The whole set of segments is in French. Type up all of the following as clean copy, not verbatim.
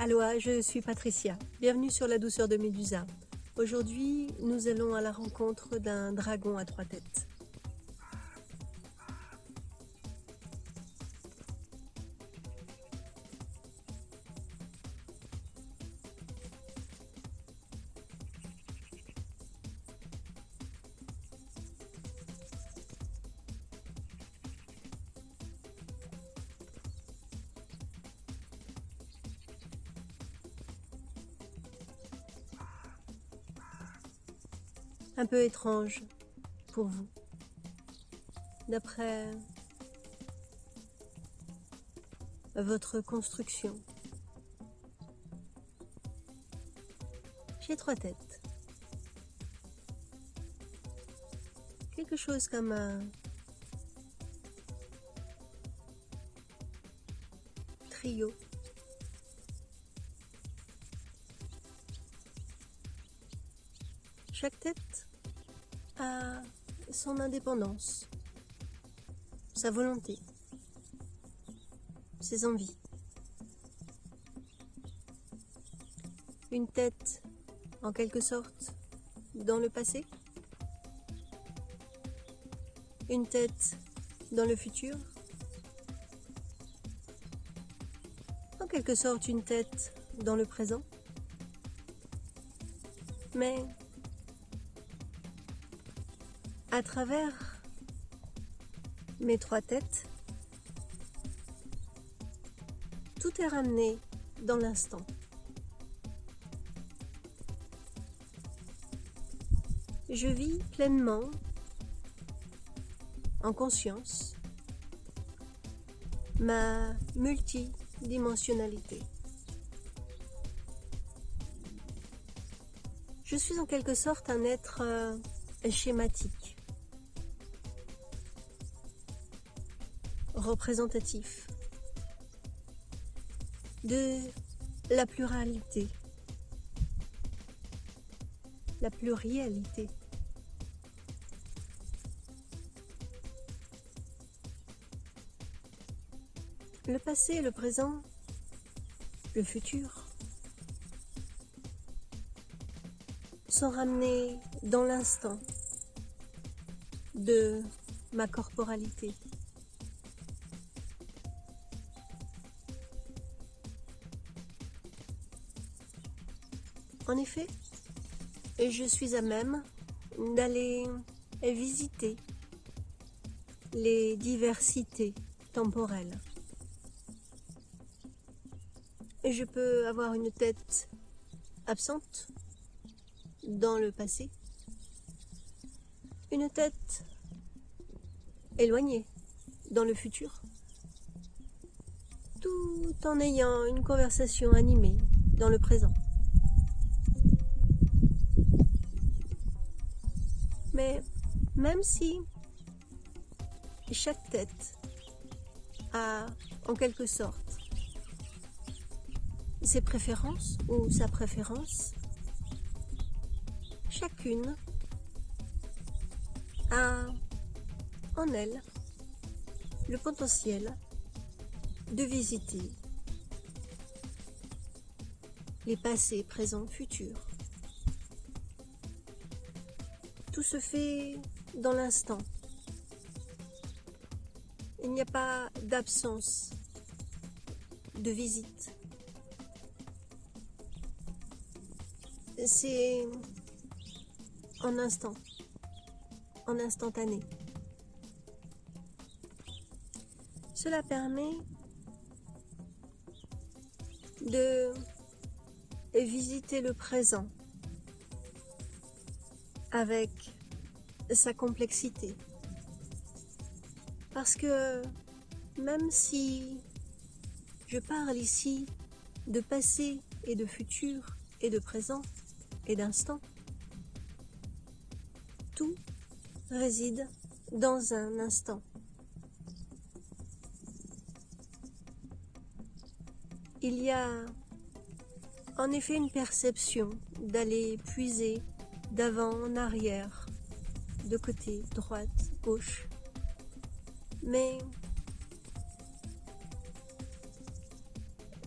Aloha, je suis Patricia. Bienvenue sur la douceur de Médusa. Aujourd'hui, nous allons à la rencontre d'un dragon à 3 têtes. Un peu étrange pour vous. D'après votre construction, j'ai 3 têtes. Quelque chose comme un trio. Chaque tête a son indépendance, sa volonté, ses envies. Une tête, en quelque sorte, dans le passé. Une tête dans le futur. En quelque sorte, une tête dans le présent. Mais à travers mes 3 têtes, tout est ramené dans l'instant. Je vis pleinement, en conscience, ma multidimensionnalité. Je suis en quelque sorte un être schématique, représentatif de la pluralité, la plurialité. Le passé, le présent, le futur sont ramenés dans l'instant de ma corporalité. En effet, je suis à même d'aller visiter les diversités temporelles. Et je peux avoir une tête absente dans le passé, une tête éloignée dans le futur, tout en ayant une conversation animée dans le présent. Mais même si chaque tête a en quelque sorte ses préférences ou sa préférence, chacune a en elle le potentiel de visiter les passés, présents, futurs. Tout se fait dans l'instant. Il n'y a pas d'absence de visite. C'est en instant, en instantané. Cela permet de visiter le présent avec sa complexité. Parce que même si je parle ici de passé et de futur et de présent et d'instant, tout réside dans un instant. Il y a en effet une perception d'aller puiser d'avant en arrière, de côté, droite, gauche. Mais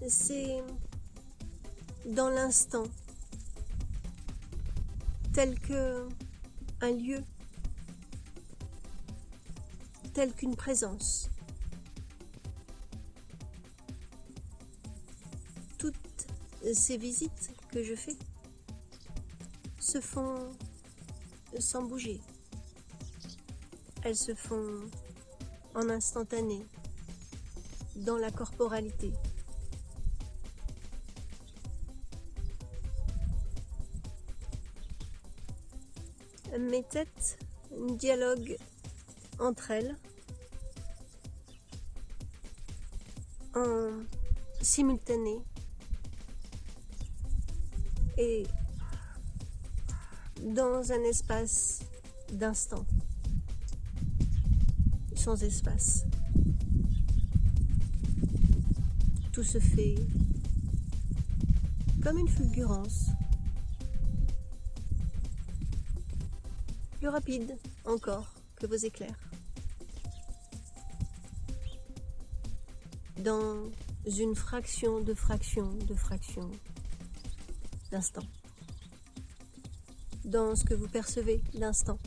c'est dans l'instant, tel que un lieu, tel qu'une présence. Toutes ces visites que je fais se font sans bouger. Elles se font en instantané, dans la corporalité. Mes têtes dialoguent entre elles en simultané et dans un espace d'instant, sans espace. Tout se fait comme une fulgurance, plus rapide encore que vos éclairs. Dans une fraction de fraction de fraction d'instant. Dans ce que vous percevez l'instant.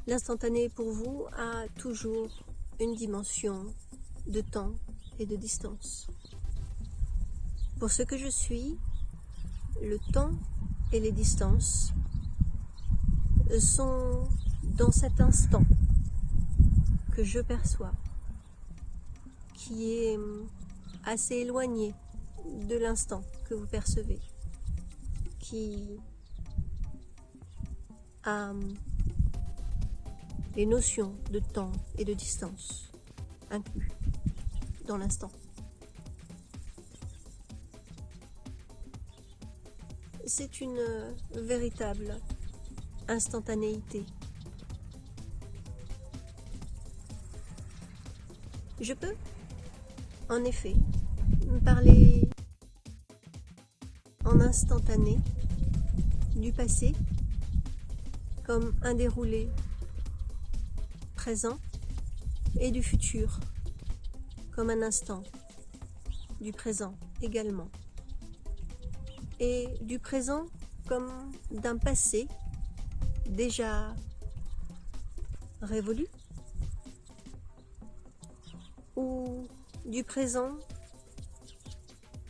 L'instantané pour vous a toujours une dimension de temps et de distance. Pour ce que je suis, le temps et les distances sont dans cet instant que je perçois, qui est assez éloigné de l'instant que vous percevez, qui a les notions de temps et de distance inclus dans l'instant. C'est une véritable instantanéité. Je peux, en effet, parler en instantané du passé comme un déroulé présent et du futur comme un instant du présent également, et du présent comme d'un passé déjà révolu, ou du présent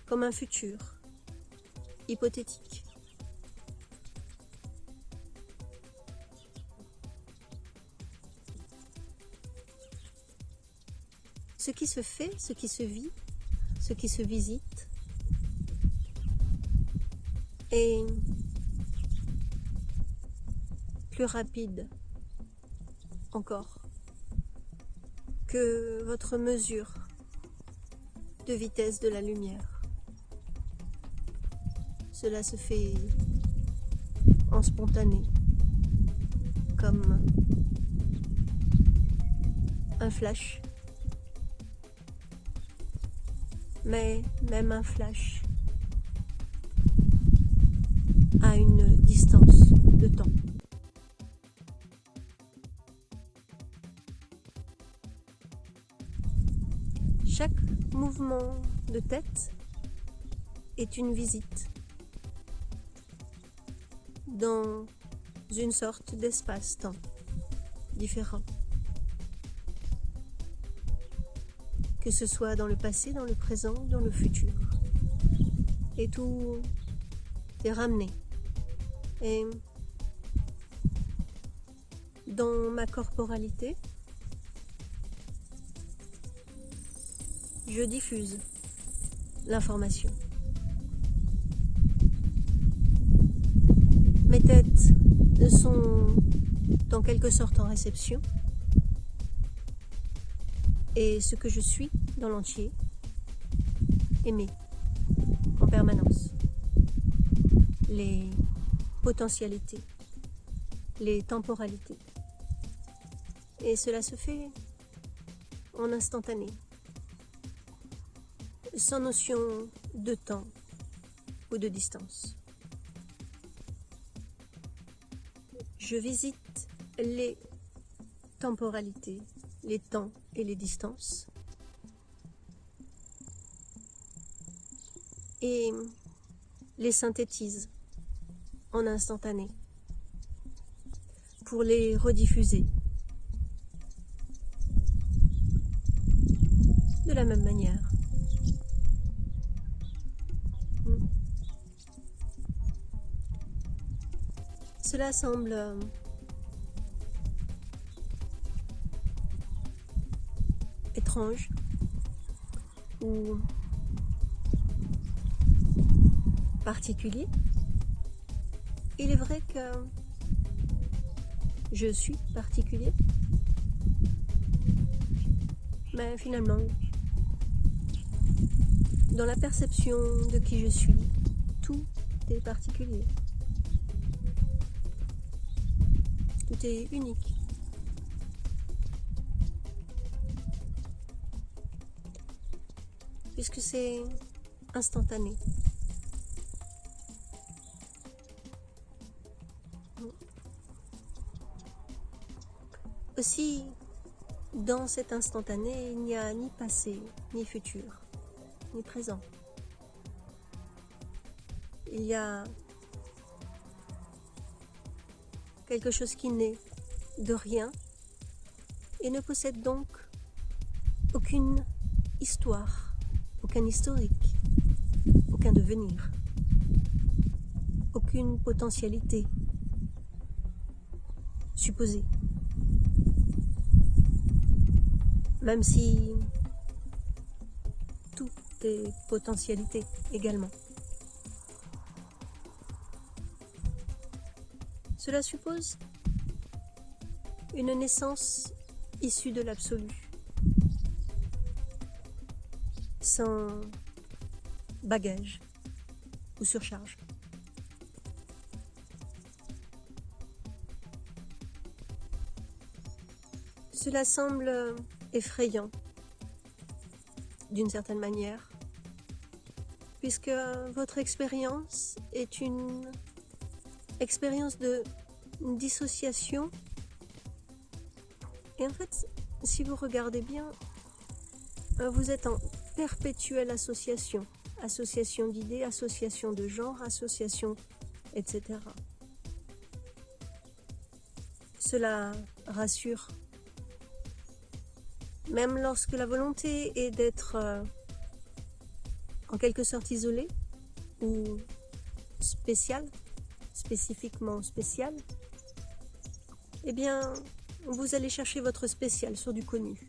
comme un futur hypothétique. Ce qui se fait, ce qui se vit, ce qui se visite est plus rapide encore que votre mesure de vitesse de la lumière. Cela se fait en spontané, comme un flash. Mais même un flash a une distance de temps. Chaque mouvement de tête est une visite dans une sorte d'espace-temps différent. Que ce soit dans le passé, dans le présent, dans le futur. Et tout est ramené. Et dans ma corporalité, je diffuse l'information. Mes têtes sont en quelque sorte en réception. Et ce que je suis dans l'entier émet en permanence les potentialités, les temporalités. Et cela se fait en instantané, sans notion de temps ou de distance. Je visite les temporalités, les temps et les distances. Et les synthétise en instantané pour les rediffuser de la même manière. Cela semble étrange ou particulier. Il est vrai que je suis particulier, mais finalement, dans la perception de qui je suis, tout est particulier. Tout est unique. Puisque c'est instantané. Aussi, dans cet instantané, il n'y a ni passé, ni futur, ni présent. Il y a quelque chose qui naît de rien et ne possède donc aucune histoire, aucun historique, aucun devenir, aucune potentialité supposée. Même si tout est potentialité également. Cela suppose une naissance issue de l'absolu, sans bagage ou surcharge. Cela semble effrayant d'une certaine manière, puisque votre expérience est une expérience de dissociation. Et en fait, si vous regardez bien, vous êtes en perpétuelle association. Association d'idées, association de genres, association, etc. Cela rassure. Même lorsque la volonté est d'être en quelque sorte isolé ou spécial, spécifiquement spécial, eh bien, vous allez chercher votre spécial sur du connu,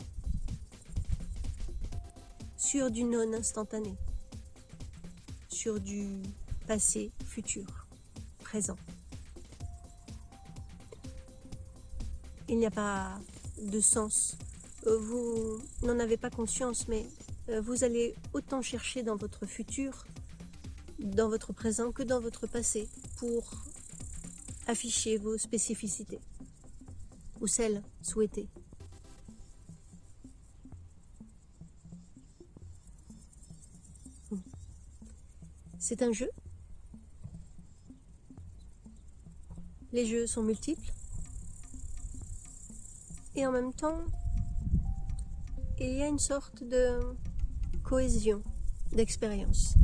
sur du non instantané, sur du passé, futur, présent. Il n'y a pas de sens. Vous n'en avez pas conscience, mais vous allez autant chercher dans votre futur, dans votre présent, que dans votre passé, pour afficher vos spécificités, ou celles souhaitées. C'est un jeu. Les jeux sont multiples. Et en même temps, il y a une sorte de cohésion d'expérience.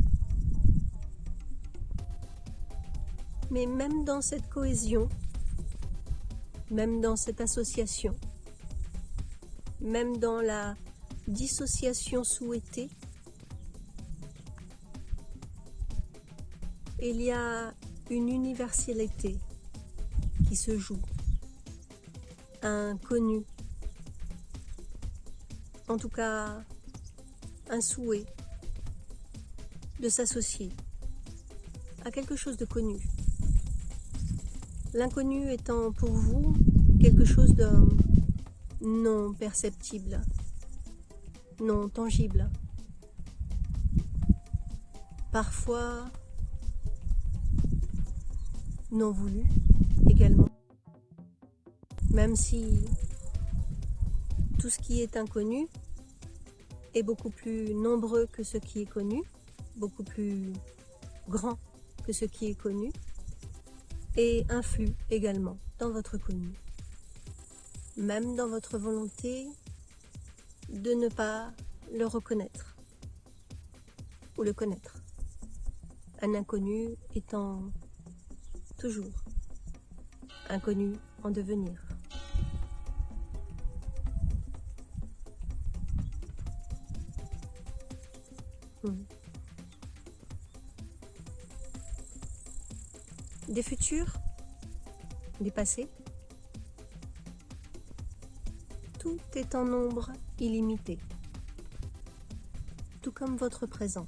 Mais même dans cette cohésion, même dans cette association, même dans la dissociation souhaitée, il y a une universalité qui se joue, un connu, en tout cas un souhait de s'associer à quelque chose de connu. L'inconnu étant pour vous quelque chose de non perceptible, non tangible, parfois non voulu également, même si tout ce qui est inconnu est beaucoup plus nombreux que ce qui est connu, beaucoup plus grand que ce qui est connu, et influe également dans votre connu, même dans votre volonté de ne pas le reconnaître ou le connaître. un inconnu étant toujours inconnu en devenir. Des futurs, des passés, tout est en nombre illimité, tout comme votre présent.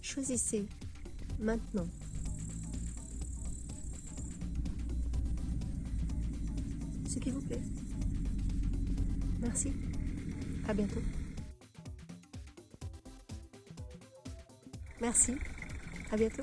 Choisissez maintenant. Ce qui vous plaît. Merci. À bientôt. Merci. À bientôt.